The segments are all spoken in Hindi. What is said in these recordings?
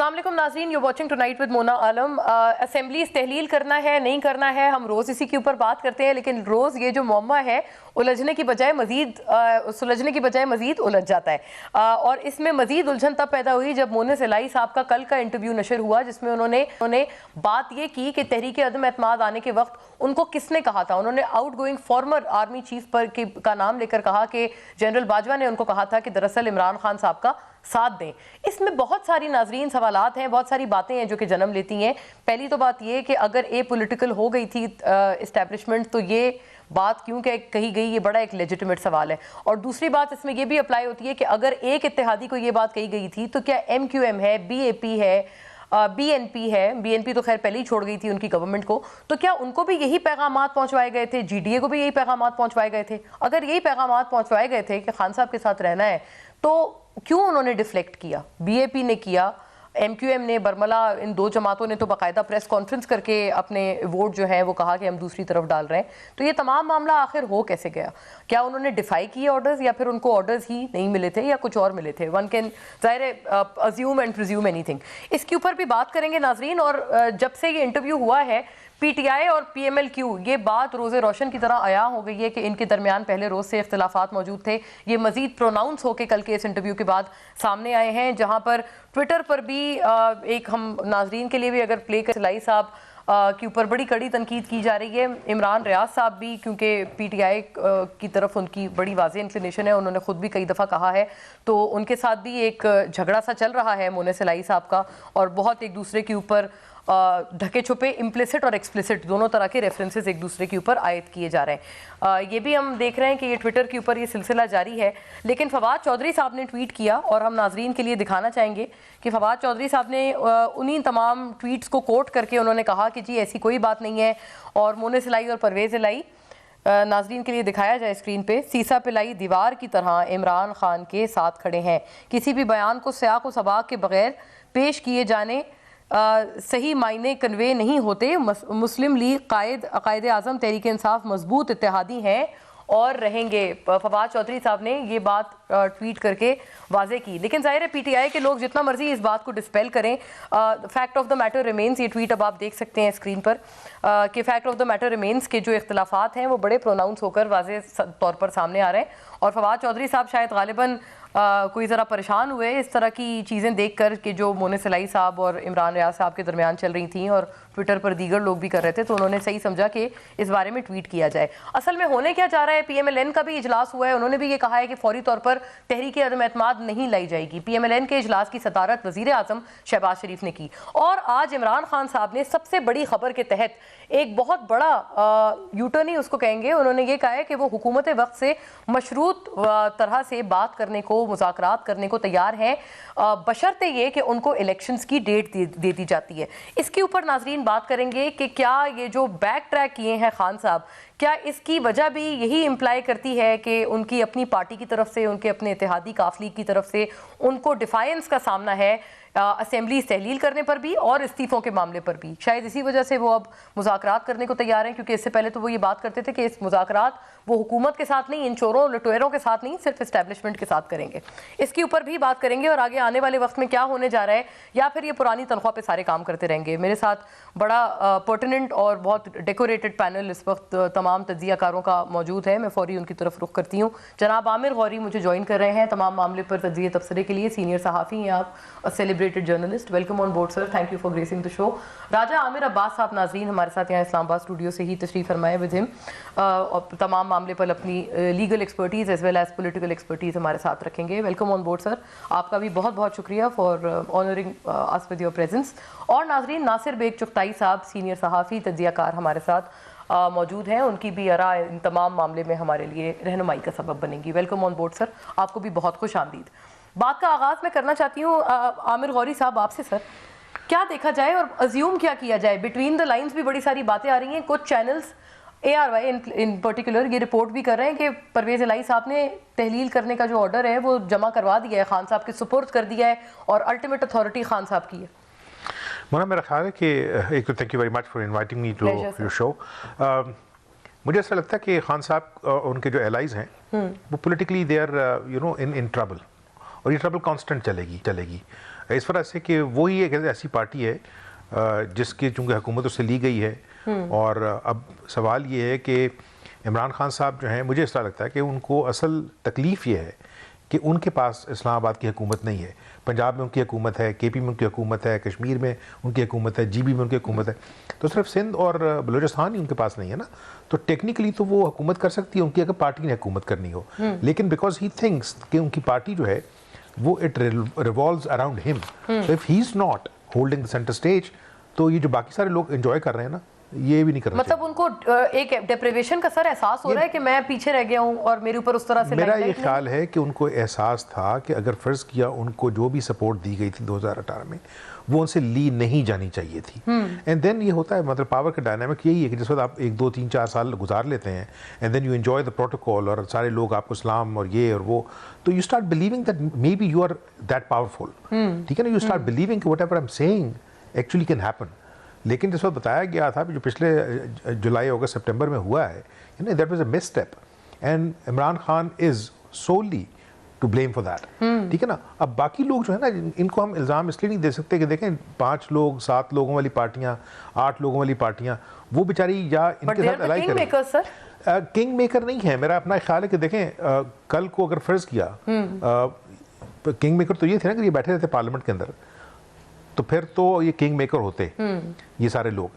अस्सलाम वालेकुम नाज़रीन, you watching tonight with Mona Alam. Assemblies तहलील करना है नहीं करना है, हम रोज़ इसी के ऊपर बात करते हैं, लेकिन रोज़ ये जो मुअम्मा है उलझने की बजाय मजीद सुलझने की बजाय मजीद उलझ जाता है। और इसमें मजीद उलझन तब पैदा हुई जब मोनिस इलाही साहब का कल का इंटरव्यू नशर हुआ, जिसमें उन्होंने बात ये की कि तहरीक अदम एतमाद आने के वक्त उनको किसने कहा था। उन्होंने out going farmer army chief का नाम लेकर कहा कि जनरल बाजवा ने उनको कहा था कि दरअसल इमरान खान साहब का साथ दें। इसमें बहुत सारी नाजरीन सवालात हैं, बहुत सारी बातें हैं जो कि जन्म लेती हैं। पहली तो बात ये कि अगर ए पॉलिटिकल हो गई थी इस्टेब्लिशमेंट तो ये बात क्यों कही गई, ये बड़ा एक लेजिटिमेट सवाल है। और दूसरी बात इसमें यह भी अप्लाई होती है कि अगर एक इत्तेहादी को ये बात कही गई थी तो क्या MQM है, BAP है, BNP है, BNP तो खैर पहले ही छोड़ गई थी उनकी गवर्नमेंट को, तो क्या उनको भी यही पैगामात पहुंचवाए गए थे, GDA को भी यही पैगामात पहुंचवाए गए थे? अगर यही पैगामात पहुंचवाए गए थे कि खान साहब के साथ रहना है तो क्यों उन्होंने डिफ्लेक्ट किया? BAP ने किया, MQM ने, बरमला, इन दो जमातों ने तो बाकायदा प्रेस कॉन्फ्रेंस करके अपने वोट जो है वो कहा कि हम दूसरी तरफ डाल रहे हैं। तो ये तमाम मामला आखिर हो कैसे गया? क्या उन्होंने डिफाई किए ऑर्डर्स, या फिर उनको ऑर्डर्स ही नहीं मिले थे, या कुछ और मिले थे? वन कैन ज़ाहिर अज्यूम एंड प्रिज्यूम एनीथिंग। इसके ऊपर भी बात करेंगे नाजरीन। और जब से ये इंटरव्यू हुआ है PTI और PMLQ, ये बात रोज़े रोशन की तरह आया हो गई है कि इनके दरमियान पहले रोज़ से इख्तिलाफात मौजूद थे। ये मज़ीद प्रोनाउंस होकर कल के इस इंटरव्यू के बाद सामने आए हैं, जहाँ पर ट्विटर पर भी एक हम नाजरीन के लिए भी अगर प्ले कर इलाही साहब के ऊपर बड़ी कड़ी तनकीद की जा रही है। इमरान रियाज साहब भी, क्योंकि PTI की तरफ उनकी बड़ी वाज़ेह इंक्लिनेशन है, उन्होंने ख़ुद भी कई दफ़ा कहा है, तो उनके साथ भी एक झगड़ा सा चल रहा है मोनिस इलाही साहब का, और बहुत एक दूसरे के ऊपर ढके छुपे इम्प्लिसिट और एक्सप्लिसिट दोनों तरह के रेफरेंसेस एक दूसरे के ऊपर आयत किए जा रहे हैं। ये भी हम देख रहे हैं कि ये ट्विटर के ऊपर ये सिलसिला जारी है। लेकिन फवाद चौधरी साहब ने ट्वीट किया, और हम नाजरीन के लिए दिखाना चाहेंगे कि फवाद चौधरी साहब ने उन्हीं तमाम ट्वीट्स को कोट करके उन्होंने कहा कि जी ऐसी कोई बात नहीं है। और मोनिस इलाही और परवेज़ इलाही, नाजरीन के लिए दिखाया जाए स्क्रीन पे, सीसा पिलाई दीवार की तरह इमरान खान के साथ खड़े हैं। किसी भी बयान को सियाक व सबाक के बगैर पेश किए जाने सही मायने कन्वे नहीं होते। मुस्लिम लीग कायद आज़म तहरीक इंसाफ मजबूत इत्तेहादी हैं और रहेंगे। फवाद चौधरी साहब ने ये बात ट्वीट करके वाजे की। लेकिन जाहिर है PTI के लोग जितना मर्जी इस बात को डिस्पेल करें, fact of the matter remains, ये ट्वीट अब आप देख सकते हैं स्क्रीन पर, कि fact of the matter remains के जो इख्तिलाफात हैं वो बड़े प्रोनाउंस होकर वाजे तौर पर सामने आ रहे हैं। और फवाद चौधरी साहब शायद गालिबन कोई ज़रा परेशान हुए इस तरह की चीज़ें देख कर कि जो मोनिस इलाही साहब और इमरान रियाज साहब के दरमियान चल रही थी, और ट्विटर पर दीगर लोग भी कर रहे थे, तो उन्होंने सही समझा कि इस बारे में ट्वीट किया जाए। असल में होने क्या जा रहा है, PMLN का भी इजलास हुआ है, उन्होंने भी ये कहा है कि फौरी तौर पर तहरीक अदम एतमाद नहीं लाई जाएगी। PMLN के इजलास की सदारत वज़ीर आज़म शहबाज शरीफ ने की। और आज इमरान खान साहब ने सबसे बड़ी खबर के तहत एक बहुत बड़ा यूटर्न ही उसको कहेंगे, उन्होंने ये कहा है कि वो हुकूमत वक्त से मशरूत तरह से बात करने को, मुज़ाकरात करने को तैयार हैं, बशर्ते ये कि उनको इलेक्शंस की डेट दे दी जाती है। इसके ऊपर नाजरीन बात करेंगे कि क्या ये जो बैक ट्रैक किए हैं खान साहब, क्या इसकी वजह भी यही इम्प्लाई करती है कि उनकी अपनी पार्टी की तरफ से, उनके अपने इत्तेहादी काफिले की तरफ से उनको डिफायंस का सामना है असेंबली तहलील करने पर भी और इस्तीफ़ों के मामले पर भी? शायद इसी वजह से वो अब मुज़ाकरात करने को तैयार हैं, क्योंकि इससे पहले तो वो ये बात करते थे कि इस मुज़ाकरात वो हुकूमत के साथ नहीं, इन चोरों लुटेरों के साथ नहीं, सिर्फ इस्टेब्लिशमेंट के साथ करेंगे। इसके ऊपर भी बात करेंगे, और आगे आने वाले वक्त में क्या होने जा रहा है, या फिर ये पुरानी तनख्वाह पे सारे काम करते रहेंगे। मेरे साथ बड़ा पर्टिनेंट और बहुत डेकोरेटेड पैनल इस वक्त तमाम तज्जियाकारों का मौजूद है। मैं फौरी उनकी तरफ रुख करती हूँ। जनाब आमिर गौरी मुझे ज्वाइन कर रहे हैं तमाम मामले पर तज्जिया तबसरे के लिए। सीनियर सहाफ़ी हैं आप, celebrated journalist. Welcome on board sir, thank you for gracing the show. Raja Aamir Abbas sahab नाजरीन हमारे साथ यहाँ इस्लामाबाद स्टूडियो से ही तशरीफ़ फरमाए विद हिम, और तमाम मामले पर अपनी legal expertise as well as political expertise हमारे साथ रखेंगे। वेलकम ऑन बोर्ड सर, आपका भी बहुत बहुत शुक्रिया for honouring us with your presence. और नाजरीन नासिर बेग चुगताई साहब, सीनियर सहाफ़ी तज्जियाकार हमारे साथ मौजूद हैं, उनकी भी आरा इन तमाम मामले में हमारे लिए रहनुमाई का सबब बनेंगी। वेलकम ऑन बोर्ड सर, आपको भी बहुत खुश आमदीद। बात का आगाज़ मैं करना चाहती हूँ आमिर गौरी साहब आपसे। सर, क्या देखा जाए और अज्यूम क्या किया जाए? बिटवीन द लाइन्स भी बड़ी सारी बातें आ रही हैं। कुछ चैनल्स, ARY इन पर्टिकुलर, ये रिपोर्ट भी कर रहे हैं कि परवेज़ इलाही साहब ने तहलील करने का जो ऑर्डर है वो जमा करवा दिया है, खान साहब के सुपुर्द कर दिया है, और अल्टीमेट अथॉरिटी खान साहब की है। मोना, मेरा ख्याल है कि एक तो thank you very much for inviting me to your show. मुझे ऐसा लगता है कि खान साहब और उनके जो एलाइज हैं वो politically they are in trouble, और ये ट्रबल कांस्टेंट चलेगी। इस वजह से कि वही एक ऐसी पार्टी है जिसकी चूँकि हुकूमत उससे ली गई है और अब सवाल ये है कि इमरान खान साहब जो हैं, मुझे ऐसा लगता है कि उनको असल तकलीफ़ ये है कि उनके पास इस्लामाबाद की हुकूमत नहीं है। पंजाब में उनकी हुकूमत है, KP में उनकी हुकूमत है, कश्मीर में उनकी हुकूमत है, GB में उनकी हुकूमत है, तो सिर्फ सिंध और बलूचिस्तान ही उनके पास नहीं है ना। तो टेक्निकली तो वो हुकूमत कर सकती है उनकी, अगर पार्टी ने हुकूमत करनी हो, लेकिन बिकॉज ही थिंक्स कि उनकी पार्टी जो है वो it revolves around him, so if he is not holding the centre stage, तो ये जो बाकी सारे लोग एंजॉय कर रहे हैं ना, ये भी नहीं करना मतलब उनको एक डिप्रिवेशन का सर एहसास हो रहा है कि मैं पीछे रह गया हूं और मेरे ऊपर उस तरह से मेरा ये ख्याल है कि उनको एहसास था कि अगर फ़र्ज़ किया उनको जो भी सपोर्ट दी गई थी 2018 में वो उनसे ली नहीं जानी चाहिए थी। एंड देन ये होता है, मतलब पावर का डायनामिक यही है कि जिस वक्त आप 1 2 3 4 साल गुजार लेते हैं and then you enjoy the protocol और सारे लोग आपको सलाम और ये और वो, तो you start believing that maybe you are that powerful, ठीक है ना। यू स्टार्ट बिलीविंग कि whatever I am saying actually can happen. लेकिन जिस वक्त बताया गया था जो पिछले जुलाई अगस्त सितंबर में हुआ है, you know that was a misstep and Imran Khan is solely to blame for that, ठीक है ना। अब बाकी लोग जो है ना, इनको हम इल्ज़ाम इसलिए नहीं दे सकते कि देखें 5 लोग 7 लोगों वाली पार्टियां, 8 लोगों वाली पार्टियां, वो बेचारी या इनके साथ अलाई करें। किंग मेकर नहीं है, मेरा अपना ख्याल है कि देखें कल को अगर फ़र्ज़ किया किंग मेकर तो ये थे ना कि ये बैठे रहते पार्लियामेंट के अंदर, तो फिर तो ये किंग मेकर होते ये सारे लोग।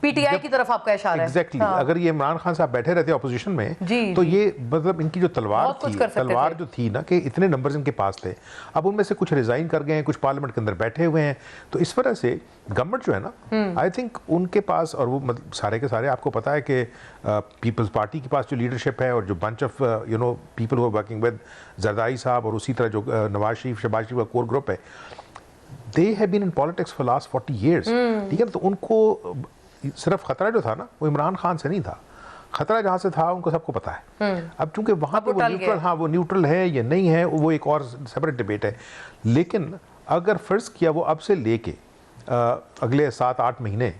PTI की तरफ आपका इशारा है। एग्जैक्टली अगर ये इमरान खान साहब बैठे रहते अपोजिशन में तो ये मतलब इनकी जो तलवार जो थी ना कि इतने नंबर्स इनके पास थे, अब उनमें से कुछ रिजाइन कर गए हैं, कुछ पार्लियामेंट के अंदर बैठे हुए हैं, तो इस वजह से गवर्नमेंट जो है ना, आई थिंक उनके पास, और वो मतलब सारे के सारे आपको पता है कि पीपल्स पार्टी के पास जो लीडरशिप है और जो bunch of you know people who are working with Zardari sahab और उसी तरह जो नवाज शरीफ शहबाज शरीफ का कोर ग्रुप है, they have been in politics for last 40 years, ठीक है। तो उनको सिर्फ खतरा जो था ना वो इमरान खान से नहीं था, खतरा जहाँ से था उनको सबको पता है। अब चूंकि वहाँ पे वो न्यूट्रल, हाँ वो न्यूट्रल है या नहीं है वो एक और सेपरेट डिबेट है, लेकिन अगर फ़र्ज़ किया वो अब से लेके अगले 7-8 महीने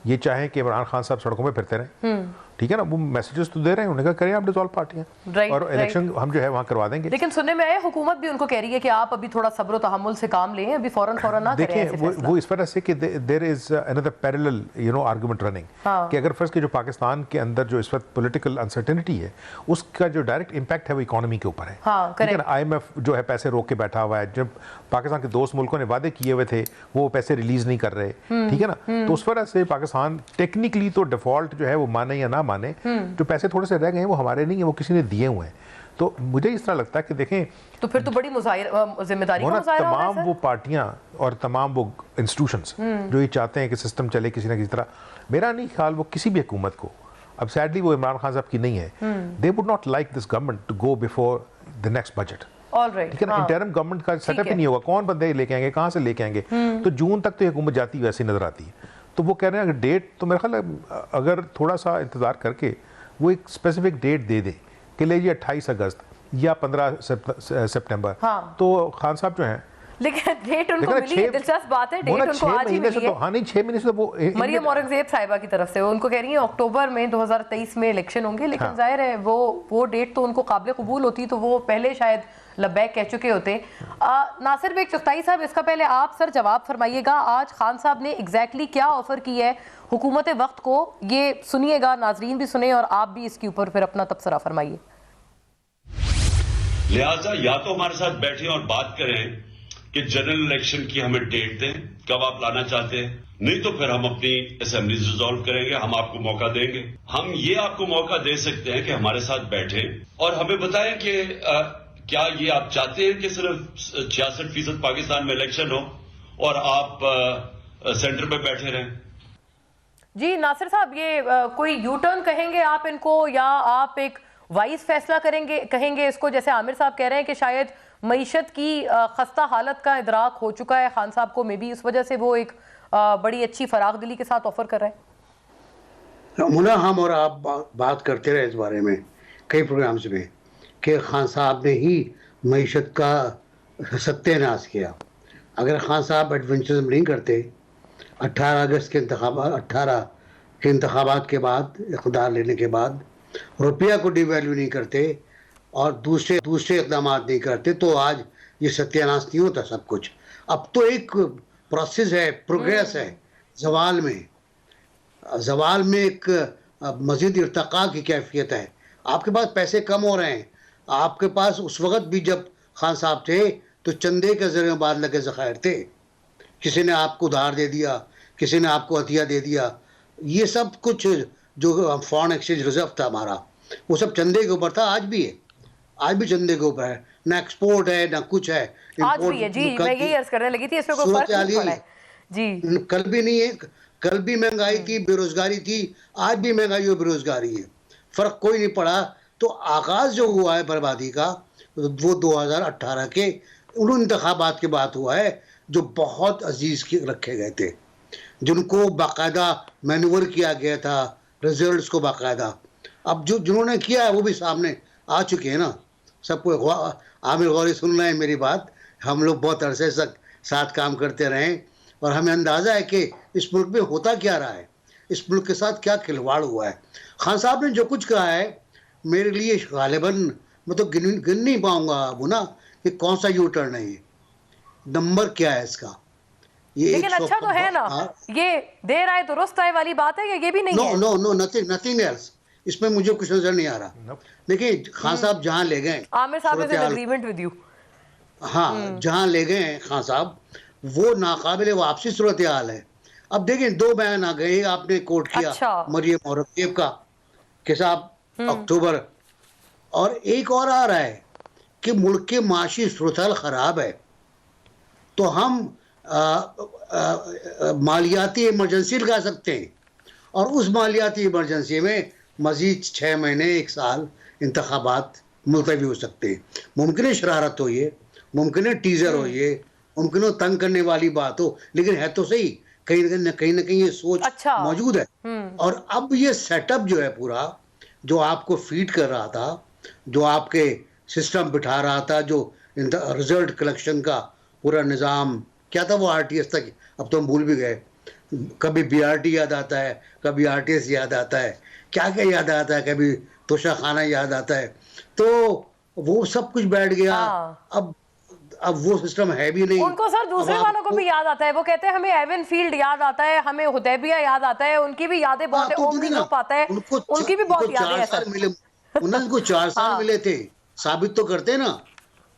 ये चाहें कि इमरान खान साहब सड़कों में फिरते रहें, ठीक है ना, वो मैसेजेस तो दे रहे हैं, उन्होंने कहा करें आप डिसॉल्व पार्टियां और इलेक्शन हम जो है वहां करवा देंगे। लेकिन सुनने में आया हुकूमत भी उनको कह रही है कि आप अभी थोड़ा सब्र तहम्मुल से काम लें, अभी फौरन ना करें ऐसे फैसला। वो इस वजह से कि there is another parallel you know argument running कि अगर फर्स्ट के जो पाकिस्तान के अंदर जो इस वक्त पॉलिटिकल अनसर्टेनिटी है उसका जो डायरेक्ट इम्पैक्ट है वो इकोनॉमी के ऊपर है, ठीक है ना। IMF जो है पैसे रोक के बैठा हुआ है, जब पाकिस्तान के दोस्त मुल्कों ने वादे किए हुए थे वो पैसे रिलीज नहीं कर रहे, ठीक है ना। तो उस वजह से पाकिस्तान टेक्निकली तो डिफॉल्ट जो है वो माने या ना माने, जो पैसे थोड़े से रह गए हैं वो हमारे नहीं है, वो किसी ने दिए हुए हैं। तो मुझे इस तरह लगता है कि देखें तो फिर तो बड़ी जिम्मेदारी का मुजाहिरा हो रहा है तमाम वो पार्टियां और तमाम वो इंस्टीट्यूशंस जो ये चाहते हैं कि सिस्टम चले किसी ना किसी तरह। मेरा नहीं ख्याल वो किसी भी हुकूमत को, अब सैडली वो इमरान खान साहब की नहीं है, they would not like this government to go before the next budget, ठीक है ना। इंटरिम गवर्नमेंट का सेटअप ही नहीं होगा, कौन बंदे लेके आएंगे, कहाँ से लेके आएंगे, तो जून तक तो ये हुकूमत जाती वैसे नजर आती है। तो वो कह रहे हैं अगर डेट, तो मेरा ख्याल है अगर थोड़ा सा इंतजार करके वो एक स्पेसिफिक डेट दे दे कि ले जी 28 अगस्त या 15 सितंबर, तो खान साहब जो हैं, लेकिन डेट उनको मिली है, दिलचस्प बात है, डेट उनको आज ही मिली है। हाँ नहीं 6 महीने से तो वो मरियम औरंगजेब साहिबा की तरफ से वो उनको कह रही हैं अक्टूबर में 2023 में इलेक्शन होंगे, लेकिन जाहिर है वो डेट तो उनको काबिल कबूल होती तो वो पहले शायद लब्बैक कह चुके होते। नासिर बेग चुगताई साहब, इसका पहले आप सर जवाब फरमाइएगा, आज खान साहब ने एग्जैक्टली क्या ऑफर की है हुकूमत वक्त को, ये सुनिएगा, नाजरीन भी सुने और आप भी इसके ऊपर फिर अपना तबसरा फरमाइए। लिहाजा या तो हमारे साथ बैठे और बात करें कि जनरल इलेक्शन की हमें डेट दें, कब आप लाना चाहते हैं, नहीं तो फिर हम अपनी असेंबली रिजॉल्व करेंगे, हम आपको मौका देंगे। हम ये आपको मौका दे सकते हैं कि हमारे साथ बैठे और हमें बताएं कि क्या ये आप चाहते हैं कि सिर्फ 66% पाकिस्तान में इलेक्शन हो और आप सेंटर पे बैठे रहें। जी नासिर साहब, ये कोई यू टर्न कहेंगे आप इनको, या आप एक वाइज फैसला कहेंगे इसको, जैसे आमिर साहब कह रहे हैं कि शायद मईशत की खस्ता हालत का इदराक हो चुका है खान साहब को, मे बी इस वजह से वो एक बड़ी अच्छी फराग दिली के साथ ऑफर कर रहे हैं। मुना, हम और आप बात करते रहे इस बारे में कई प्रोग्राम्स में कि खान साहब ने ही मईशत का सत्यानाश किया। अगर खान साहब एडवेंचरिज्म नहीं करते, 18 अगस्त के इंतखाबात के बाद, इक़्तिदार लेने के बाद रुपया को डिवैल्यू नहीं करते और दूसरे इक़दाम नहीं करते, तो आज ये सत्यानाश नहीं होता सब कुछ। अब तो एक प्रोसेस है, प्रोग्रेस है जवाल में। जवाल में एक मजीद इर्तका की कैफियत है। आपके पास पैसे कम हो रहे हैं। आपके पास उस वक्त भी जब खान साहब थे तो चंदे के जरिए बाद लगे ज़खायर थे। किसी ने आपको उधार दे दिया, किसी ने आपको हथिया दे दिया। ये सब कुछ जो फॉरेन एक्सचेंज रिजर्व था हमारा, वो सब चंदे के ऊपर था। आज भी है, आज भी चंदे के ऊपर है। ना एक्सपोर्ट है ना कुछ है। आज भी है जी, मैं यही अर्ज करने लगी थी, इसमें कोई फर्क नहीं पड़ा है जी। कल भी नहीं है, कल भी महंगाई थी, बेरोजगारी थी, आज भी महंगाई और बेरोजगारी है, फर्क कोई नहीं पड़ा। तो आगाज जो हुआ है बर्बादी का वो 2018 के उन इंतखाबात के बाद हुआ है जो बहुत अजीज रखे गए थे, जिनको बाकायदा मैन्यूवर किया गया था, रिजल्ट्स को बाकायदा। अब जो जिन्होंने किया है वो भी सामने आ चुके हैं ना सबको। आमिर गौरी सुन रहे हैं मेरी बात। हम लोग बहुत अरसे तक साथ काम करते रहे और हमें अंदाज़ा है कि इस मुल्क में होता क्या रहा है, इस मुल्क के साथ क्या खिलवाड़ हुआ है। खान साहब ने जो कुछ कहा है मेरे लिए गालिबन मैं तो गिन नहीं पाऊंगा अब ना कि कौन सा यू टर्न है, ये नंबर क्या है इसका। ये लेकिन अच्छा तो है ना, ये देर आए दुरुस्त आए वाली बात है, ये भी नहीं है। नो नो नथिंग एल्स, इसमें मुझे कुछ नजर नहीं आ रहा। देखिए खान साहब जहां ले गए, आमिर साहब is in agreement with you. हाँ, जहां ले गए हैं खान साहब वो नाकाबिले वापसी सूरत हाल है। अब देखिए 2 बयान आ गए, आपने कोट किया अच्छा। मरियम औरंगजेब का कि साहब अक्टूबर, और एक और आ रहा है कि मुल्क के माशी सूरत हाल खराब है तो हम मालियाती इमरजेंसी लगा सकते हैं, और उस मालियाती इमरजेंसी में मजीद 6 महीने 1 साल इंतखाबात मुलतवी हो सकते हैं। मुमकिन है शरारत हो, ये मुमकिन है टीजर हो, ये मुमकिन हो तंग करने वाली बात हो, लेकिन है तो सही, कहीं ना कहीं ये सोच अच्छा। मौजूद है। और अब ये सेटअप जो है पूरा, जो आपको फीड कर रहा था, जो आपके सिस्टम बिठा रहा था, जो रिजल्ट कलेक्शन का पूरा निज़ाम क्या था वो आरटीएस तक, अब तो हम भूल भी गए। कभी बीआरटी याद आता है, कभी आरटीएस याद आता है, क्या क्या याद आता है, कभी तोशा खाना याद आता है। तो वो सब कुछ बैठ गया। अब वो सिस्टम है भी नहीं। उनको सर दूसरे वालों को भी याद आता है, वो कहते हैं हमें एवन फील्ड याद आता है, हमें हुदैबिया याद आता है, उनकी भी यादें बहुत है, ओमनी ग्रुप आता है, उनकी भी बहुत यादें हैं सर। उनको 4 साल मिले थे, साबित तो करते ना।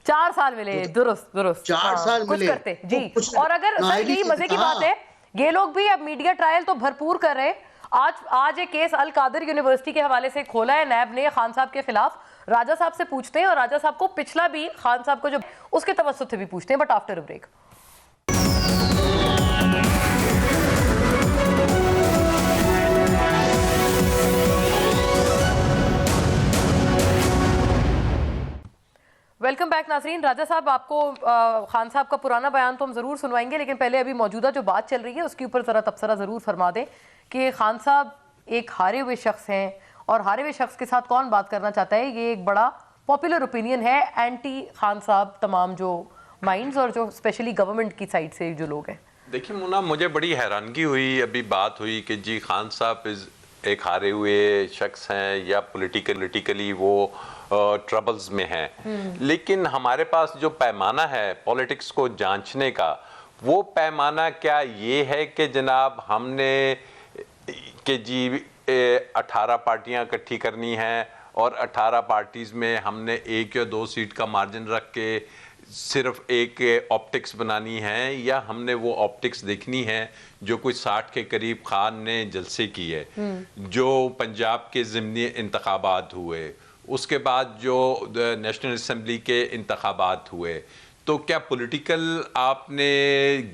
4 साल मिले, दुरुस्त 4 साल कुछ मिले करते जी। और अगर सर यही मजे की बात है, ये लोग भी अब मीडिया ट्रायल तो भरपूर कर रहे हैं। आज एक केस अल कादिर यूनिवर्सिटी के हवाले से खोला है नैब ने खान साहब के खिलाफ। राजा साहब से पूछते हैं, और राजा साहब को पिछला भी खान साहब को जो उसके तवस्सुत से भी पूछते हैं, but after a break. Welcome back नाज़रीन। राजा साहब, आपको खान साहब का पुराना बयान तो हम ज़रूर सुनवाएंगे, लेकिन पहले अभी मौजूदा जो बात चल रही है उसके ऊपर ज़रा तबसरा ज़रूर फरमा दें कि खान साहब एक हारे हुए शख्स हैं, और हारे हुए शख्स के साथ कौन बात करना चाहता है, ये एक बड़ा पॉपुलर ओपिनियन है एंटी खान साहब तमाम जो माइंड्स और जो स्पेशली गवर्नमेंट की साइड से जो लोग हैं। देखिए मुन्ना, मुझे बड़ी हैरानगी हुई, अभी बात हुई कि जी खान साहब एक हारे हुए शख्स हैं या पॉलिटिकली वो ट्रबल्स में हैं, लेकिन हमारे पास जो पैमाना है पॉलिटिक्स को जांचने का, वो पैमाना क्या ये है कि जनाब हमने कि जी 18 पार्टियां इकट्ठी करनी हैं और 18 पार्टीज में हमने 1 या 2 सीट का मार्जिन रख के सिर्फ एक ऑप्टिक्स बनानी है, या हमने वो ऑप्टिक्स देखनी है जो कुछ 60 के करीब खान ने जलसे की है, जो पंजाब के ज़िमनी इंतखाबात हुए, उसके बाद जो नेशनल असम्बली के इंतखाबात हुए। तो क्या पॉलिटिकल आपने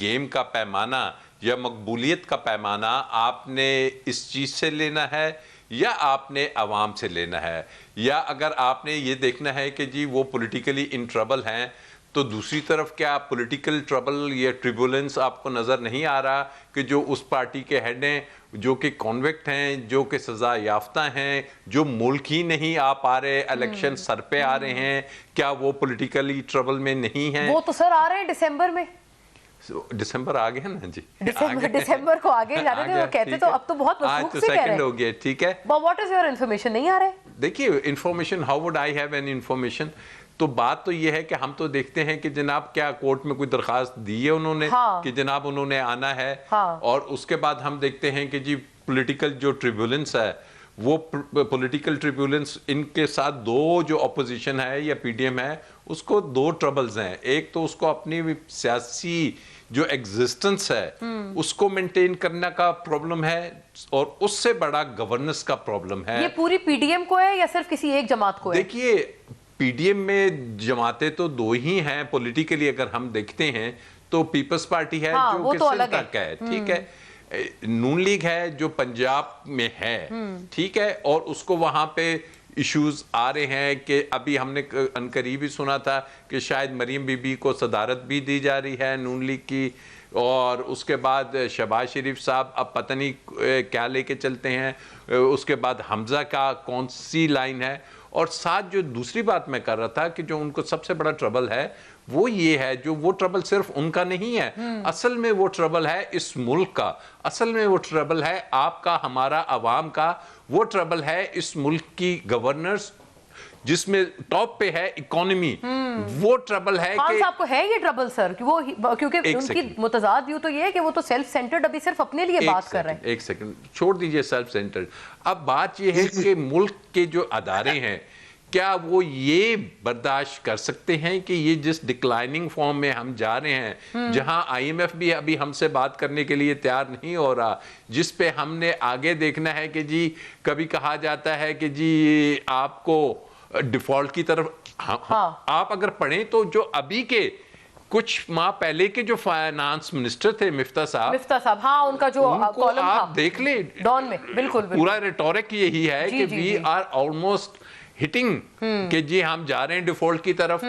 गेम का पैमाना या मकबूलियत का पैमाना आपने इस चीज़ से लेना है या आपने आवाम से लेना है, या अगर आपने ये देखना है कि जी वो पॉलिटिकली इन ट्रबल हैं, तो दूसरी तरफ क्या पॉलिटिकल ट्रबल या ट्रिब्यूलेंस आपको नज़र नहीं आ रहा कि जो उस पार्टी के हेड हैं, जो कि कॉन्विक्ट हैं, जो कि सज़ा याफ्ता हैं, जो मुल्क ही नहीं आ पा रहे, इलेक्शन सर पे आ रहे हैं, क्या वो पॉलिटिकली ट्रबल में नहीं हैं? वो तो सर आ रहे हैं दिसंबर में। दिसंबर आ गया ना जी, दिसंबर को आगे जा रहे थे, वो कहते तो अब तो बहुत आज तो सेकंड हो गया, ठीक है। What is your information? नहीं आ रहा है। देखिए information, how would I have an information? तो बात तो ये है कि हम तो देखते हैं कि जनाब क्या कोर्ट में कोई दरखास्त दी है उन्होंने, हाँ। कि जनाब उन्होंने आना है, हाँ। और उसके बाद हम देखते हैं कि जी पॉलिटिकल जो ट्रिब्यूनेंस है, वो पॉलिटिकल ट्रिब्यूनेंस, इनके साथ दो जो अपोजिशन है या पीडीएम है, उसको दो ट्रबल्स हैं। एक तो उसको अपनी सियासी जो एग्जिस्टेंस है उसको मेंटेन करने का प्रॉब्लम है, और उससे बड़ा गवर्नेंस का प्रॉब्लम है। ये पूरी पीडीएम को है या सिर्फ किसी एक जमात को है? देखिए, पीडीएम में जमातें तो दो ही हैं पॉलिटिकली, अगर हम देखते हैं तो पीपल्स पार्टी है, हाँ, जो वो कि तो अलग तक है, ठीक है, नून लीग है जो पंजाब में है, ठीक है, और उसको वहां पे इश्यूज आ रहे हैं कि अभी हमने अनकरीब ही सुना था कि शायद मरीम बीबी को सदारत भी दी जा रही है नून लीग की, और उसके बाद शहबाज शरीफ साहब अब पता नहीं क्या लेके चलते हैं, उसके बाद हमजा का कौन सी लाइन है, और साथ जो दूसरी बात मैं कर रहा था कि जो उनको सबसे बड़ा ट्रबल है वो ये है, जो वो ट्रबल सिर्फ उनका नहीं है, असल में वो ट्रबल है इस मुल्क का, असल में वो ट्रबल है आपका, हमारा, अवाम का, वो ट्रबल है इस मुल्क की गवर्नेंस जिसमें टॉप पे है इकोनॉमी, वो ट्रबल है खान कि साहब को है ये ट्रबल सर कि वो, क्योंकि उनकी मुतजाद व्यू तो ये है कि वो तो सेल्फ सेंटर्ड अभी सिर्फ अपने लिए बात कर रहे हैं। एक सेकंड छोड़ दीजिए सेल्फ सेंटर्ड, अब बात ये है कि मुल्क के जो अदारे हैं क्या वो ये बर्दाश्त कर सकते हैं कि ये जिस डिक्लाइनिंग फॉर्म में हम जा रहे हैं, जहां आईएमएफ भी अभी हमसे बात करने के लिए तैयार नहीं हो रहा, जिस पे हमने आगे देखना है कि जी कभी कहा जाता है कि जी आपको डिफॉल्ट की तरफ, हाँ। आप अगर पढ़ें तो जो अभी के कुछ माह पहले के जो फाइनेंस मिनिस्टर थे मिफ्ता साहब, हाँ, उनका जो कॉलम आप था देख ले डॉन में, बिल्कुल पूरा रिटोरिक यही है कि वी आर ऑलमोस्ट हिटिंग कि जी हम जा रहे हैं डिफॉल्ट की तरफ।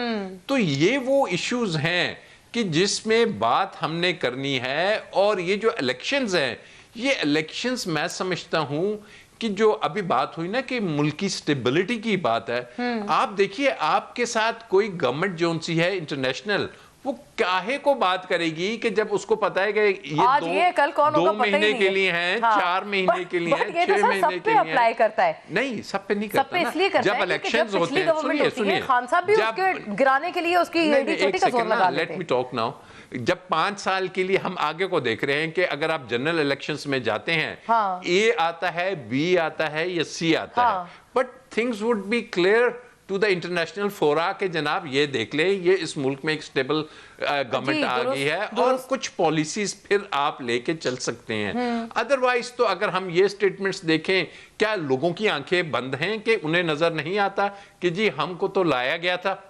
तो ये वो इश्यूज हैं कि जिसमें बात हमने करनी है, और ये जो इलेक्शंस हैं, ये इलेक्शंस मैं समझता हूं कि जो अभी बात हुई ना कि मुल्की स्टेबिलिटी की बात है, आप देखिए आपके साथ कोई गवर्नमेंट जोन सी है इंटरनेशनल, वो काहे को बात करेगी कि जब उसको पता है कि ये कल कौन होगा, दो महीने के लिए हैं, हाँ। 4 महीने के लिए हैं, 6 महीने के लिए अप्लाई करता है। नहीं, सब पे नहीं करता ना। इसलिए करता जब है इलेक्शंस होते हैं, सुनिए खान साहब भी उसके गिराने के लिए उसकी छोटी का जोर लगा लेते हैं। Let me talk now. जब 5 साल के लिए हम आगे को देख रहे हैं कि अगर आप जनरल इलेक्शंस में जाते हैं, हाँ। ए आता है, बी आता है या सी आता है, but things would be clear to the international fora के जनाब ये देख ले, ये इस मुल्क में एक स्टेबल गवर्नमेंट आ गई है, और कुछ पॉलिसीज फिर आप लेके चल सकते हैं। अदरवाइज तो अगर हम ये स्टेटमेंट्स देखें, क्या लोगों की आंखें बंद हैं कि उन्हें नजर नहीं आता कि जी हमको तो लाया गया था?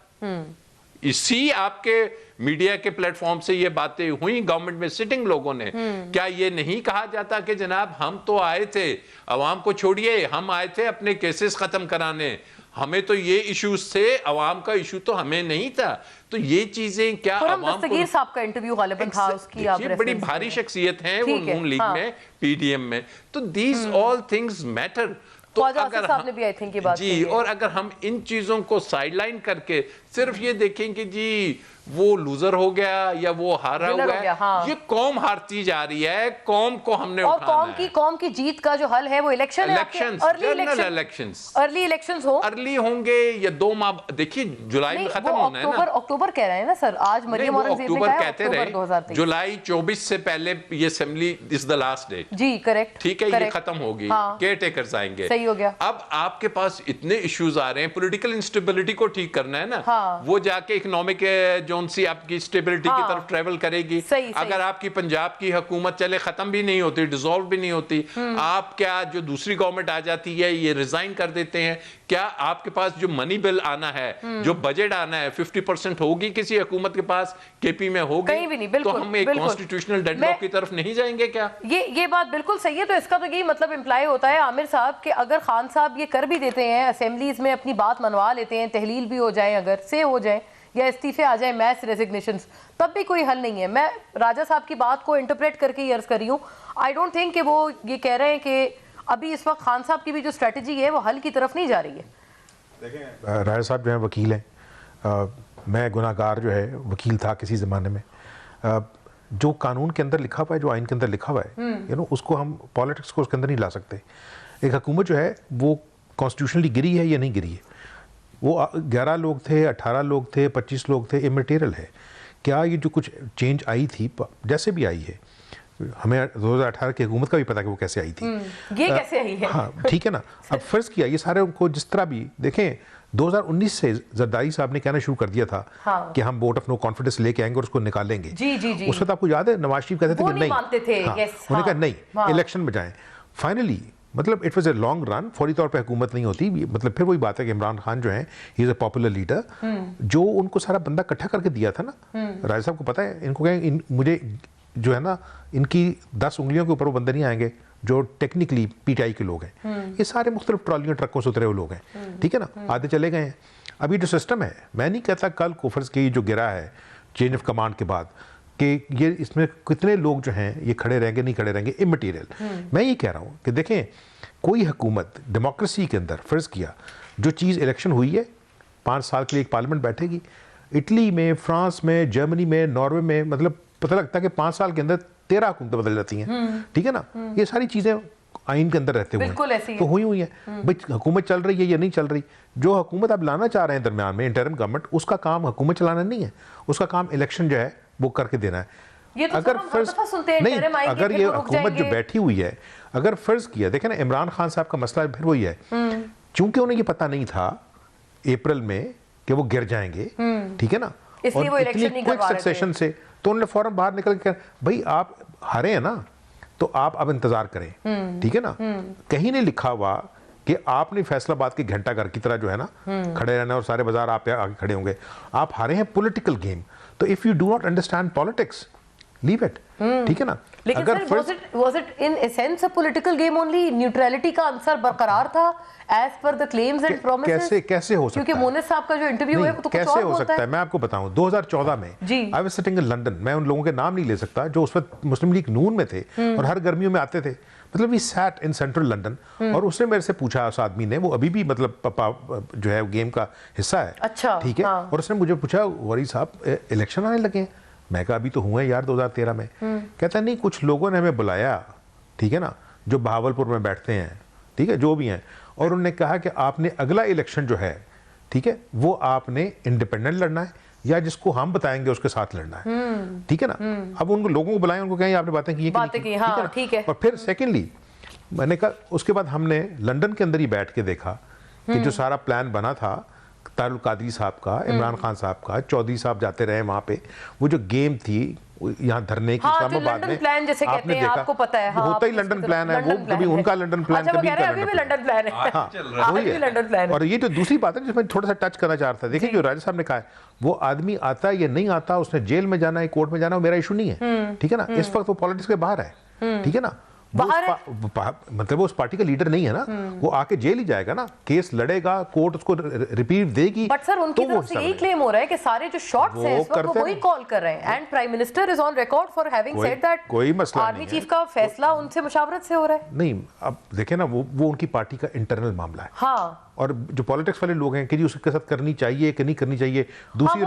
इसी आपके मीडिया के प्लेटफॉर्म से ये बातें हुई, गवर्नमेंट में सिटिंग लोगों ने, क्या ये नहीं कहा जाता कि जनाब हम तो आए थे, अवाम को छोड़िए, हम आए थे अपने केसेस खत्म कराने, हमें तो ये इश्यूज थे, अवाम का इशू तो हमें नहीं था। तो ये चीजें क्या अवाम को, साहब का इंटरव्यू गालिबन था, उसकी आप बड़ी भारी शख्सियत है वो नून लीग में, पीडीएम में, तो दीज ऑल थिंग्स मैटर। तो अगर साहब ने भी आई थिंक ये बात जी, और अगर हम इन चीजों को साइडलाइन करके सिर्फ ये देखें कि जी वो लूजर हो गया या वो हारा हुआ है, हाँ। ये कौम हारती जा रही है, कौम को हमने और उठाना है। कौम की जीत का जो हल है वो इलेक्शन है, अर्ली इलेक्शंस हो, अर्ली होंगे या 2 माह, देखिए जुलाई में खत्म होना है ना, अक्टूबर कह रहे हैं ना सर, आज मरियम औरंगजेब ने कहा कहते रहे जुलाई 24 से पहले ये assembly is the last date, जी करेक्ट, ठीक है, ये खत्म होगी, केयर टेकर्स आएंगे, सही हो गया। अब आपके पास इतने इश्यूज आ रहे हैं, पॉलिटिकल इंस्टेबिलिटी को ठीक करना है ना, वो जाके इकोनॉमिक जोन सी आपकी स्टेबिलिटी की तरफ ट्रेवल करेगी। अगर आपकी पंजाब की हुकूमत चले खत्म भी नहीं होती, डिसॉल्व भी नहीं होती, आप क्या जो दूसरी गवर्नमेंट आ जाती है ये रिजाइन कर देते हैं, क्या आपके पास जो मनी बिल आना है, जो बजट आना है 50% होगी किसी हुकूमत के पास, केपी में होगी, कहीं भी नहीं, बिल्कुल, तो हम एक कॉन्स्टिट्यूशनल डेडलॉक की तरफ नहीं जाएंगे क्या? ये बात बिल्कुल सही है। तो इसका तो यही मतलब इंप्लाई होता है आमिर साहब कि अगर खान साहब ये कर भी देते हैं, असेंबलीज में अपनी बात मनवा लेते हैं, तहलील भी हो जाए, अगर से हो जाए या इस्तीफे आ जाए, मैस रेजिग्नेशंस, तब भी कोई हल नहीं है। मैं राजा साहब की बात को इंटरप्रेट करके ही अर्ज कर रही हूँ, आई डोंट थिंक कि वो ये कह रहे हैं कि अभी इस वक्त खान साहब की भी जो स्ट्रेटजी है वो हल की तरफ नहीं जा रही है। देखें, राजा साहब जो है वकील हैं, मैं गुनाहगार जो है वकील था किसी ज़माने में, जो कानून के अंदर लिखा हुआ है, जो आइन के अंदर लिखा हुआ है, यू नो, उसको हम पॉलिटिक्स को उसके अंदर नहीं ला सकते। एक हुकूमत जो है वो कॉन्स्टिट्यूशनली गिरी है या नहीं गिरी है, वो 11 लोग थे, 18 लोग थे, 25 लोग थे, इमटेरियल है। क्या ये जो कुछ चेंज आई थी, जैसे भी आई है, हमें 2018 की हुकूमत का भी पता कि वो कैसे आई थी, ये कैसे आई है? हाँ ठीक है ना। अब फर्ज किया ये सारे उनको जिस तरह भी देखें, 2019 से जरदारी साहब ने कहना शुरू कर दिया था कि हम वोट ऑफ नो कॉन्फिडेंस लेके आएंगे और उसको निकालेंगे। जी जी जी। उस वक्त आपको याद है नवाज शरीफ कहते थे वो कि नहीं नहीं मानते थे। हाँ, यस, उन्होंने कहा हाँ, नहीं, हाँ। इलेक्शन में जाएं। फाइनली मतलब it was a long run, फौरी तौर पे हुकूमत नहीं होती। मतलब फिर वही बात है कि इमरान खान जो है he is a popular leader, जो उनको सारा बंदा इकट्ठा करके दिया था ना। राजा साहब को पता है, इनको कहें मुझे जो है ना, इनकी 10 उंगलियों के ऊपर वो बंदे नहीं आएंगे जो टेक्निकली पीटीआई के लोग हैं। ये सारे मुख्तलिफ ट्रॉलियों ट्रकों से उतरे हुए लोग हैं, ठीक है ना, आधे चले गए हैं। अभी जो सिस्टम है, मैं नहीं कहता कल को फर्ज की जो गिरा है चेंज ऑफ कमांड के बाद कि ये इसमें कितने लोग जो हैं ये खड़े रहेंगे नहीं खड़े रहेंगे, इमटेरियल। मैं ये कह रहा हूँ कि देखें, कोई हुकूमत डेमोक्रेसी के अंदर फर्ज किया जो चीज़ इलेक्शन हुई है, 5 साल के लिए एक पार्लियामेंट बैठेगी। इटली में, फ्रांस में, जर्मनी में, नॉर्वे में, मतलब पता लगता है कि 5 साल के अंदर 13 हुकूमतें बदल जाती हैं, ठीक है ना। ये सारी चीज़ें आइन के अंदर रहते हुए तो हुई है। भाई हुकूमत चल रही है या नहीं चल रही, जो हुकूमत आप लाना चाह रहे हैं दरमियान में इंटरिम गवर्नमेंट, उसका काम हुकूमत चलाना नहीं है, उसका काम इलेक्शन जो है वो करके देना है। ये तो अगर फर्ज नहीं, अगर ये हुकूमत जो बैठी हुई है, अगर फर्ज किया, देखें ना इमरान खान साहब का मसला फिर वही है, चूंकि उन्हें ये पता नहीं था अप्रैल में कि वो गिर जाएंगे, ठीक है ना, इसलिए वो इलेक्शन नहीं करवा रहे थे। सक्सेशन से तो उन्होंने फौरन बाहर निकल के भाई आप हारे हैं ना, तो आप अब इंतजार करें, ठीक है ना। कहीं नहीं लिखा हुआ कि आपने फैसलाबाद के घंटा घर की तरह जो है ना खड़े रहना और सारे बाजार आप आगे खड़े होंगे। आप हारे हैं पॉलिटिकल गेम, तो if you do not understand politics, leave it, ठीक है ना। लेकिन sir, was it in essence a political game only? Neutrality का आंसर बरकरार था as per the claims and promises? कैसे हो सकता है? क्योंकि मोनिस साहब का जो इंटरव्यू है वो तो कुछ और कैसे हो बोलता सकता है? मैं आपको बताऊं, 2014 में I was sitting in London, मैं उन लोगों के नाम नहीं ले सकता जो उस वक्त मुस्लिम लीग नून में थे और हर गर्मियों में आते थे। मतलब we sat in central London, और उसने मेरे से पूछा, उस आदमी ने, वो अभी भी मतलब पापा जो है गेम का हिस्सा है, अच्छा, ठीक है, और उसने मुझे पूछा, वरी साहब इलेक्शन आने लगे हैं? मैं कहा अभी तो हुए यार 2013 में। कहता नहीं, कुछ लोगों ने हमें बुलाया, ठीक है ना, जो बहावलपुर में बैठते हैं, ठीक है, जो भी हैं, और उन्होंने कहा कि आपने अगला इलेक्शन जो है, ठीक है, वो आपने इंडिपेंडेंट लड़ना है या जिसको हम बताएंगे उसके साथ लड़ना है, ठीक है ना। अब उनको लोगों को बुलाएं, उनको कहें आपने बातें की, हाँ, ठीक है। और फिर सेकेंडली मैंने कहा, उसके बाद हमने लंदन के अंदर ही बैठ के देखा कि जो सारा प्लान बना था तारुल कादरी साहब का, इमरान खान साहब का, चौधरी साहब जाते रहे वहां पे, वो जो गेम थी यहाँ धरने की, इस्लामाबाद में, प्लान जैसे कहते हैं, आपको पता है, हाँ, होता ही लंदन प्लान है, वो कभी उनका लंदन प्लान, कभी लंदन प्लान है। और ये जो दूसरी बात है जिसमें थोड़ा सा टच करना चाह रहा था, देखिए जो राजा साहब ने कहा है, वो आदमी आता है या नहीं आता, उसने जेल में जाना है, कोर्ट में जाना, वो मेरा इशू नहीं है, ठीक है ना। इस वक्त वो पॉलिटिक्स के बाहर है, ठीक है ना, मतलब वो उस पार्टी का लीडर नहीं है ना, वो आके जेल ही जाएगा ना, केस लड़ेगा, कोर्ट उसको रिपीट देगी। बट सर, उनकी तरफ से यही क्लेम हो रहा है कि सारे जो शॉट्स हैं इस वक्त वो वही कॉल कर रहे हैं, and prime minister is on record for having said that कोई मसला नहीं है, आर्मी चीफ का फैसला उनसे मुशावरत से हो रहा है। नहीं, अब देखें ना, वो उनकी पार्टी का इंटरनल मामला है, हाँ, और जो पॉलिटिक्स वाले लोग हैं कि जी उसके साथ करनी चाहिए कि नहीं करनी चाहिए, दूसरे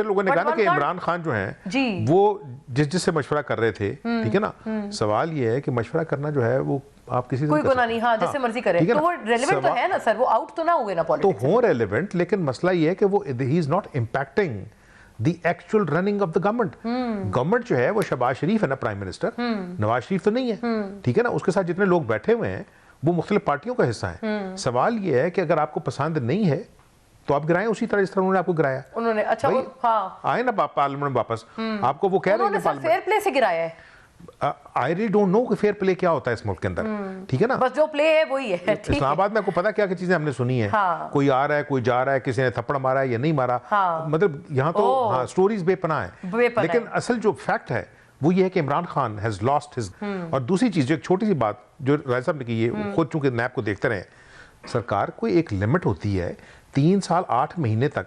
लोगों ने कहा ना कि इमरान खान जो हैं वो जिससे मशवरा कर रहे थे, ठीक है ना। सवाल ये है कि मशवरा करना जो है वो आप किसी से कोई गुनाह नहीं, हाँ, जैसे मर्जी करे, तो वो रेलेवेंट तो है ना सर, वो आउट तो ना हुए ना पॉलिटिक्स, तो हो रेलेवेंट, लेकिन मसला ये है कि वो he is not impacting the actual running of the government. Government जो है वो शहबाज शरीफ है ना प्राइम मिनिस्टर, नवाज शरीफ तो नहीं है, ठीक है ना। उसके साथ जितने लोग बैठे हुए हैं वो मुख्तलिफ पार्टियों का हिस्सा है। सवाल ये है कि अगर आपको पसंद नहीं है तो आप गिराएं उसी तरह जिस तरह उन्होंने आपको गिराया। उन्होंने अच्छा हाँ, आए ना पार्लियामेंट में वापस, आपको वो कह रहे हैं फेयर प्ले से गिराया है। आई रियली डोंट नो कि फेयर प्ले क्या होता है इस मुल्क के अंदर, ठीक है ना, बस जो प्ले है वही है। इस्लामाबाद में आपको पता क्या क्या चीजें हमने सुनी है, हाँ, कोई आ रहा है, कोई जा रहा है, किसी ने थप्पड़ मारा है या नहीं मारा, हाँ, मतलब यहाँ तो हाँ स्टोरीज बेपनाह है, लेकिन असल जो फैक्ट है वो ये है कि Imran Khan has lost his. और दूसरी चीज, जो एक छोटी सी बात जो राय साहब ने की है, खुद चूंकि नैब को देखते रहे, सरकार कोई एक लिमिट होती है, 3 साल 8 महीने तक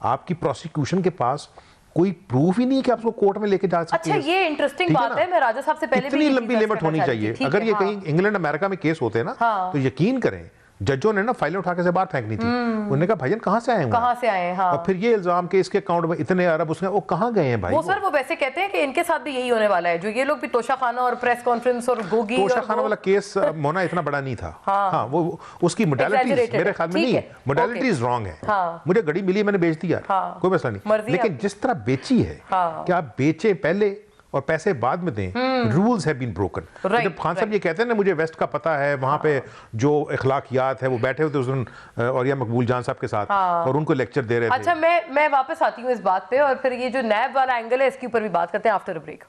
आपकी प्रोसिक्यूशन के पास कोई प्रूफ ही नहीं है कि आप उसको कोर्ट में लेके जा सकते हैं। अच्छा, ये इंटरेस्टिंग बात है, मैं राजा साहब से पहले इतनी लंबी लिमिट होनी चाहिए। अगर ये कहीं इंग्लैंड अमेरिका में केस होते हैं ना, तो यकीन करें जजों ने ना फाइलें उठा के से बाहर फेंकनी थी। उन्होंने कहा भाईजान कहाँ से आए हुए हैं? कहाँ से आए हैं? हाँ। और फिर ये इल्जाम के इसके अकाउंट में इतने अरब, उसने वो कहाँ गए हैं भाई? वो सर वो वैसे कहते हैं कि इनके साथ भी यही होने वाला है, जो ये लोग भी तोशा खाना और प्रेस कॉन्फ्रेंस और गोगी तोशा खाना वाला केस मोना इतना बड़ा नहीं था। हाँ, वो उसकी मोडालिटीज Exaggerated मेरे है। ख्याल में ठीक नहीं, है, मोडालिटीज रॉन्ग है। हाँ। मुझे घड़ी मिली, मैंने बेच दी यार, हाँ। कोई मसला नहीं, मर्जी लेकिन आपकी। जिस तरह बेची है हाँ। कि आप बेचे पहले और पैसे बाद में दें, rules have been broken. Right, जब खान साहब ये कहते हैं ना मुझे वेस्ट का पता है, वहाँ पे जो इखलाकियात है, वो बैठे हुए थे उस दिन औरिया मकबूल जान साहब के साथ और उनको लेक्चर दे रहे थे। अच्छा, मैं वापस आती हूँ इस बात पे, और फिर ये जो नैब वाला एंगल है इसके ऊपर भी बात करते हैं after a break.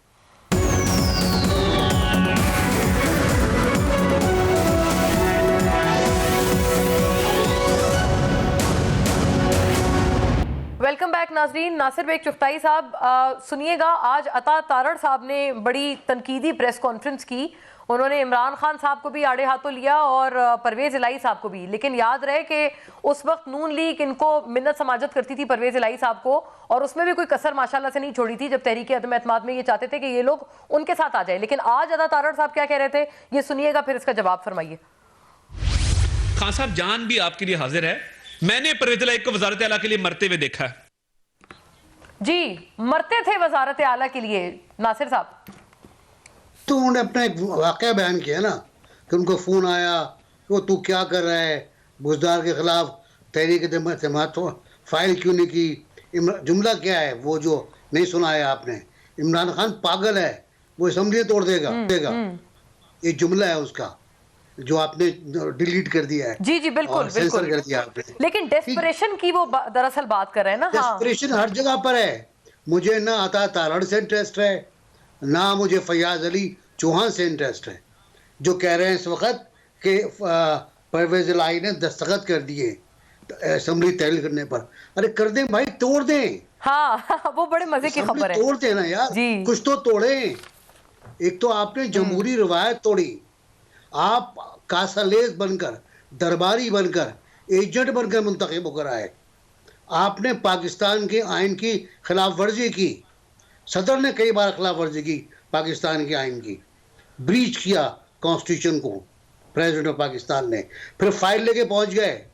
Welcome back नाजरीन। नासिर बेग चुगताई साहब, सुनिएगा, आज अता तारड़ साहब ने बड़ी तनकीदी प्रेस कॉन्फ्रेंस की। उन्होंने इमरान खान साहब को भी आड़े हाथों लिया और परवेज इलाही साहब को भी, लेकिन याद रहे कि उस वक्त नून लीग इनको मिन्नत समाजत करती थी परवेज इलाही साहब को, और उसमें भी कोई कसर माशाल्लाह से नहीं छोड़ी थी जब तहरीक अदम एतमाद में ये चाहते थे कि ये लोग उनके साथ आ जाए। लेकिन आज अता तारड़ साहब क्या कह रहे थे, ये सुनिएगा, फिर इसका जवाब फरमाइए। खान साहब जान भी आपके लिए हाजिर है, मैंने परवेज इलाही को वजारत आला के लिए मरते हुए देखा है। जी, मरते थे वजारत आला के लिए नासिर साहब। तो उन्होंने अपना एक वाकया बयान किया ना कि उनको फ़ोन आया, वो तू क्या कर रहा है, बुजदार के खिलाफ तहरीक एतमाद फाइल क्यों नहीं की। जुमला क्या है वो जो नहीं सुनाया आपने, इमरान खान पागल है, वो असम्बली तोड़ देगा। ये जुमला है उसका जो आपने डिलीट कर दिया है। जी बिल्कुल, सेंसर कर दिया आपने। लेकिन डेस्परेशन की वो दरअसल बात कर रहे हैं ना। डेस्परेशन हर जगह पर है। मुझे ना अता तारड़ से इंटरेस्ट है, ना मुझे फयाज अली चौहान से इंटरेस्ट है, जो कह रहे हैं इस वक्त कि परवेज इलाही ने दस्तखत कर दिए असेंबली तहलील करने पर। अरे कर दें भाई, तोड़ दें। हाँ, वो बड़े मजे की खबर है। तोड़ दें ना यार, कुछ तो तोड़ें। एक तो आपने जमहूरी रवायत तोड़ी, आप कासालेस बनकर, दरबारी बनकर, एजेंट बनकर मुंतखब होकर आए। आपने पाकिस्तान के आइन की खिलाफ वर्जी की, सदर ने कई बार खिलाफ वर्जी की पाकिस्तान के आइन की, ब्रीच किया कॉन्स्टिट्यूशन को प्रेसिडेंट ऑफ पाकिस्तान ने। फिर फाइल लेके पहुंच गए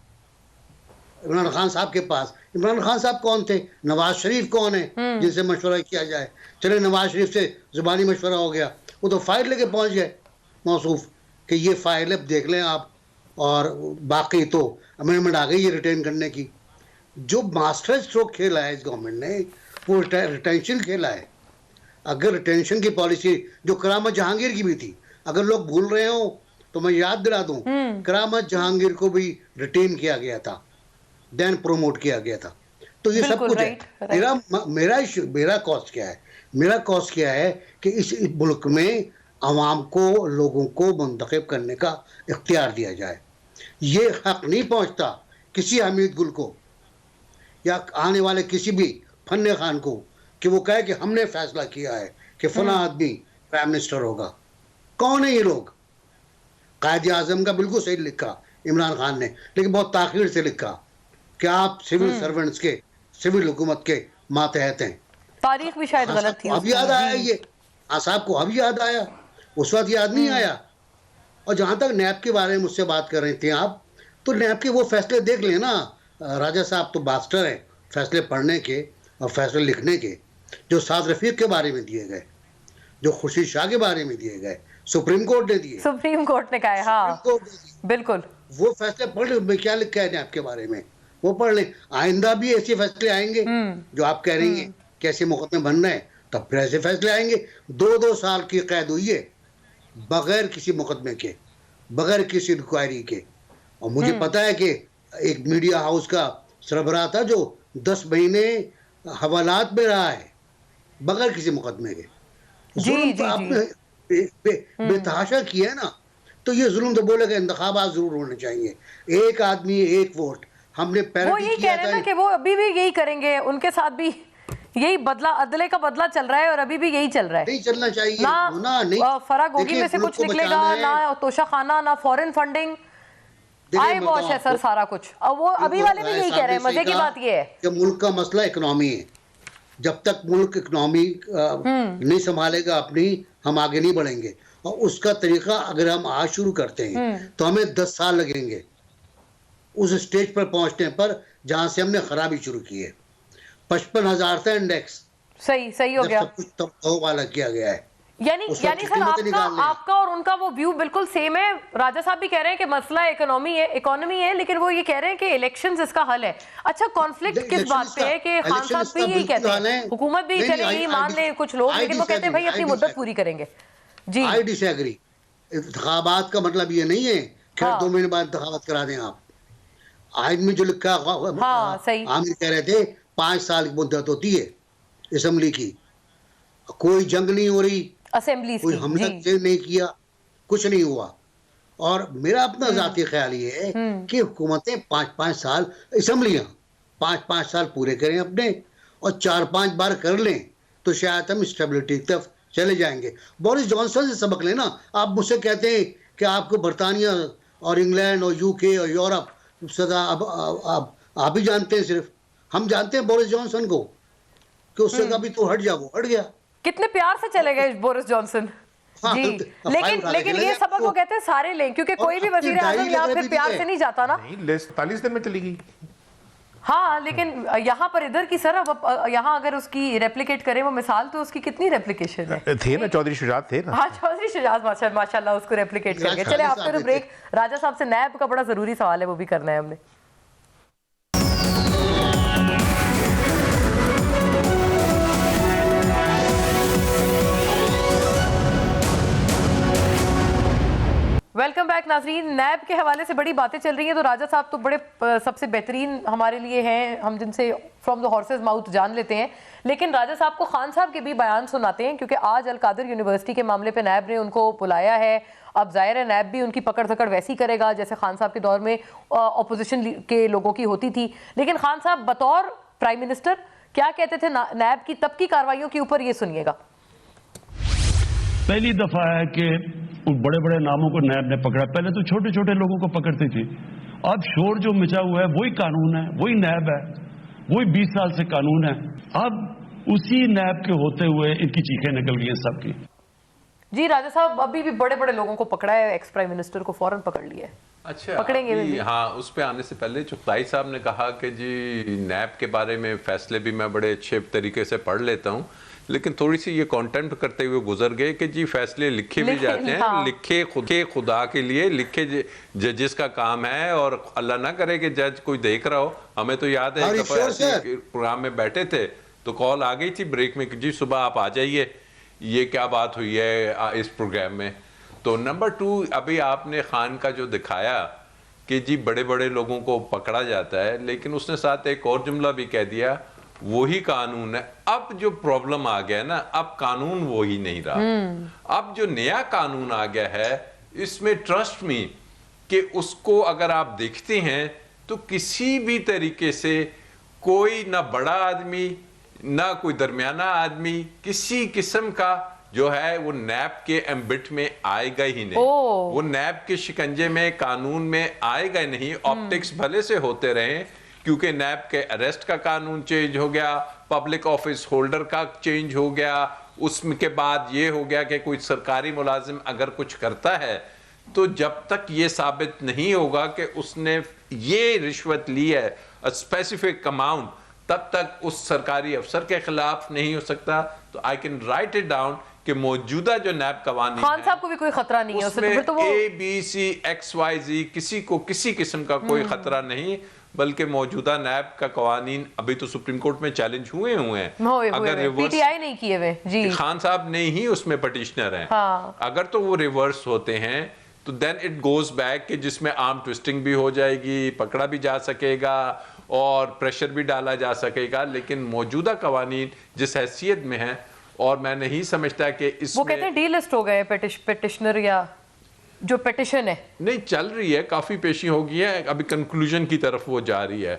इमरान खान साहब के पास। इमरान खान साहब कौन थे? नवाज शरीफ कौन है जिनसे मशवरा किया जाए? चले नवाज शरीफ से जुबानी मशवरा हो गया, वो तो फाइल लेके पहुंच गए मौसूफ कि ये फाइल अब देख लें आप, और बाकी तो अमेंडमेंट आ गई है रिटेन करने की। जो मास्टर स्ट्रोक खेला है इस गवर्नमेंट ने, वो रिटेंशन खेला है। अगर रिटेंशन की पॉलिसी जो करामत जहांगीर की भी थी, अगर लोग भूल रहे हो तो मैं याद दिला दूं, करामत जहांगीर को भी रिटेन किया गया था, देन प्रोमोट किया गया था। तो ये सब कुछ है। मेरा कॉस्ट क्या है? मेरा कॉस्ट क्या है कि इस मुल्क में आवाम को, लोगों को मुंतखब करने का इख्तियार दिया जाए। ये हक नहीं पहुंचता किसी हमीद गुल को या आने वाले किसी भी फन्ने खान को कि वो कहे कि हमने फैसला किया है कि फला आदमी प्राइम मिनिस्टर होगा। कौन है ये लोग? कायद आजम का बिल्कुल सही लिखा इमरान खान ने, लेकिन बहुत ताखीर से लिखा कि आप सिविल सर्वेंट्स के, सिविल हुकूमत के मातहत हैं। तारीख भी शायद गलत थी। अब याद आया ये, साहब को अब याद आया, उस वक्त याद नहीं आया। और जहाँ तक नैब के बारे में मुझसे बात कर रहे थे आप, तो नैब के वो फैसले देख लें ना। राजा साहब तो मास्टर हैं फैसले पढ़ने के और फैसले लिखने के। जो साद रफीक के बारे में दिए गए, जो खुर्शीद शाह के बारे में दिए गए, सुप्रीम कोर्ट ने दिए, सुप्रीम कोर्ट ने कहा है। हाँ बिल्कुल, वो फैसले पढ़ ले। क्या लिखा है नैब के बारे में वो पढ़ लें। आइंदा भी ऐसे फैसले आएंगे जो आप कह रही हैं कैसे मुकदमे बन रहे हैं, तब फिर ऐसे फैसले आएंगे। 2-2 साल की कैद हुई है बगैर किसी मुकदमे के, बगैर किसी इंक्वायरी के। और मुझे पता है कि एक मीडिया हाउस का सरबराह था जो 10 महीने हवालात में रहा है बगैर किसी मुकदमे के। जुल्म तो आपने बेतहाशा किया है ना, तो ये जुल्म तो बोलेगा इंतखाबात जरूर होने चाहिए, एक आदमी एक वोट। हमने वो यही कह रहे हैं ना कि वो अभी भी यही करेंगे, उनके साथ भी यही बदला, अदले का बदला चल रहा है और अभी भी यही चल रहा है। नहीं चलना चाहिए ना, नहीं। फराग होगी में से कुछ निकलेगा ना, तोशा खाना ना, फॉरेन फंडिंग, आई वॉश है सर सारा कुछ। और वो अभी वाले भी यही कह रहे हैं। मजे की बात ये है कि मुल्क का मसला इकोनॉमी है। जब तक मुल्क इकोनॉमी नहीं संभालेगा अपनी, हम आगे नहीं बढ़ेंगे। और उसका तरीका अगर हम आज शुरू करते हैं तो हमें 10 साल लगेंगे उस स्टेज पर पहुंचने पर जहां से हमने खराबी शुरू की है। 55,000 था इंडेक्स, सही हो जब गया। सब कुछ तब वाला किया गया है। यानी उस वक्त सर कीमतें निकालने हैं। आपका और उनका वो व्यू बिल्कुल सेम है। राजा साहब भी कह रहे हैं कि मसला इकोनॉमी है, लेकिन वो ये कह रहे हैं कि इलेक्शंस इसका हल है। अच्छा, कॉन्फ्लिक्ट किस बात पे है कि खान साहब भी यही कहते हैं, हुकूमत भी चलेगी, मान ले कुछ लोग, लेकिन वो कहते हैं भाई अपनी मुद्दत पूरी करेंगे। जी, आई डिसएग्री। इंतखाबात का मतलब ये नहीं है कि 2 महीने बाद इंतखाबात करा दें आप। आज में जो लिखा, सही। आमिर कह रहे थे 5 साल की मुद्दत होती है असेंबली की, कोई जंग नहीं हो रही, असेंबली कोई हमला नहीं किया, कुछ नहीं हुआ। और मेरा अपना जाती ख्याल ये है कि हुकूमतें 5-5 साल, असेंबलियां 5-5 साल पूरे करें अपने, और 4-5 बार कर लें तो शायद हम स्टेबिलिटी की तरफ चले जाएंगे। बोरिस जॉनसन से सबक लेना। आप मुझसे कहते हैं कि आपको बरतानिया और इंग्लैंड और यूके और यूरोप सदा, अब आप ही जानते हैं, सिर्फ हम जानते हैं बोरिस जॉनसन को कि उससे कभी तो हट जा, वो हट गया। कितने प्यार से चले गए बोरिस जॉनसन। जी, लेकिन ये सबक वो कहते हैं सारे लें, क्योंकि कोई भी वजीर आज़म यहाँ पे प्यार से नहीं जाता ना। नहीं, 47 दिन में चली गई। हाँ, लेकिन यहाँ पर इधर की सर, अब यहाँ अगर उसकी रेप्लिकेट करें वो मिसाल, तो उसकी कितनी रेप्लिकेशन है। थे ना चौधरी शुजात थे ना। हाँ, चौधरी शुजात माशाल्लाह उसको रेप्लिकेट करके। चले आफ्टर ब्रेक राजा साहब से नैब का बड़ा जरूरी सवाल है, वो भी करना है हमने। वेलकम बैक नाजरीन। नैब के हवाले से बड़ी बातें चल रही हैं, तो राजा साहब तो बड़े सबसे बेहतरीन हमारे लिए हैं, हम जिनसे फ्रॉम द हॉर्सेस माउथ जान लेते हैं। लेकिन राजा साहब को खान साहब के भी बयान सुनाते हैं, क्योंकि आज अलकादर यूनिवर्सिटी के मामले पे नैब ने उनको बुलाया है। अब जाहिर है नैब भी उनकी पकड़ धकड़ वैसी करेगा जैसे खान साहब के दौर में अपोजिशन के लोगों की होती थी। लेकिन खान साहब बतौर प्राइम मिनिस्टर क्या कहते थे नैब की तब की कार्रवाइयों के ऊपर, ये सुनिएगा। पहली दफा है कि बड़े बड़े नामों को नैब ने पकड़ा। पहले तो छोटे छोटे लोगों को पकड़ती थी। अब शोर जो मचा हुआ है वही कानून है, वही नैब है, वही 20 साल से कानून है। अब उसी नैब के होते हुए इनकी चीखें निकल गई हैं सबकी। जी राजा साहब, अभी भी बड़े बड़े लोगों को पकड़ा है, एक्स प्राइम मिनिस्टर को फौरन पकड़ लिया है। अच्छा, पकड़ेंगे भी। हाँ, उस पे आने से पहले चुगताई साहब ने कहा कि जी नैब के बारे में फैसले भी मैं बड़े अच्छे तरीके से पढ़ लेता हूँ, लेकिन थोड़ी सी ये कॉन्टेम्प्ट करते हुए गुजर गए कि जी फैसले लिखे भी जाते हैं। हाँ। लिखे खुदा के लिए लिखे जजेस का काम है, और अल्लाह ना करे कि जज कोई देख रहा हो। हमें तो याद है एक दफा प्रोग्राम में बैठे थे तो कॉल आ गई थी ब्रेक में कि जी सुबह आप आ जाइए, ये क्या बात हुई है इस प्रोग्राम में। तो नंबर 2, अभी आपने खान का जो दिखाया कि जी बड़े बड़े लोगों को पकड़ा जाता है, लेकिन उसने साथ एक और जुमला भी कह दिया, वही कानून है। अब जो प्रॉब्लम आ गया ना, अब कानून वही नहीं रहा। अब जो नया कानून आ गया है, इसमें ट्रस्ट मी कि उसको अगर आप देखते हैं तो किसी भी तरीके से कोई ना बड़ा आदमी ना कोई दरमियाना आदमी किसी किस्म का जो है वो नैब के एम्बिट में आएगा ही नहीं। वो नैब के शिकंजे में, कानून में आएगा ही नहीं। ऑप्टिक्स भले से होते रहे, क्योंकि नैब के अरेस्ट का कानून चेंज हो गया, पब्लिक ऑफिस होल्डर का चेंज हो गया, उसके बाद ये हो गया कि कोई सरकारी मुलाजिम अगर कुछ करता है तो जब तक ये साबित नहीं होगा कि उसने ये रिश्वत ली है स्पेसिफिक अमाउंट, तब तक उस सरकारी अफसर के खिलाफ नहीं हो सकता। तो I can write it down कि मौजूदा जो नैब कवानीन खान साहब को भी कोई खतरा नहीं है उसमें तो ABCXYZ किसी को किसी किस्म का कोई खतरा नहीं, बल्कि मौजूदा नैब का कवानीन अभी तो सुप्रीम कोर्ट में चैलेंज हुए हैं। अगर रिवर्स PTI नहीं किए हुए जी, खान साहब नहीं ही उसमें पटिशनर हैं। हाँ। अगर तो वो रिवर्स होते हैं तो देन इट गोज बैक कि जिसमें आर्म ट्विस्टिंग भी हो जाएगी, पकड़ा भी जा सकेगा और प्रेशर भी डाला जा सकेगा। लेकिन मौजूदा कवानीन जिस हैसियत में है, और मैं नहीं समझता कि इसमें वो कहते हैं डीलिस्ट हो गए पेटिशनर, या जो पिटिशन है नहीं चल रही है, काफी पेशी हो गई है, अभी कंक्लूजन की तरफ वो जा रही है।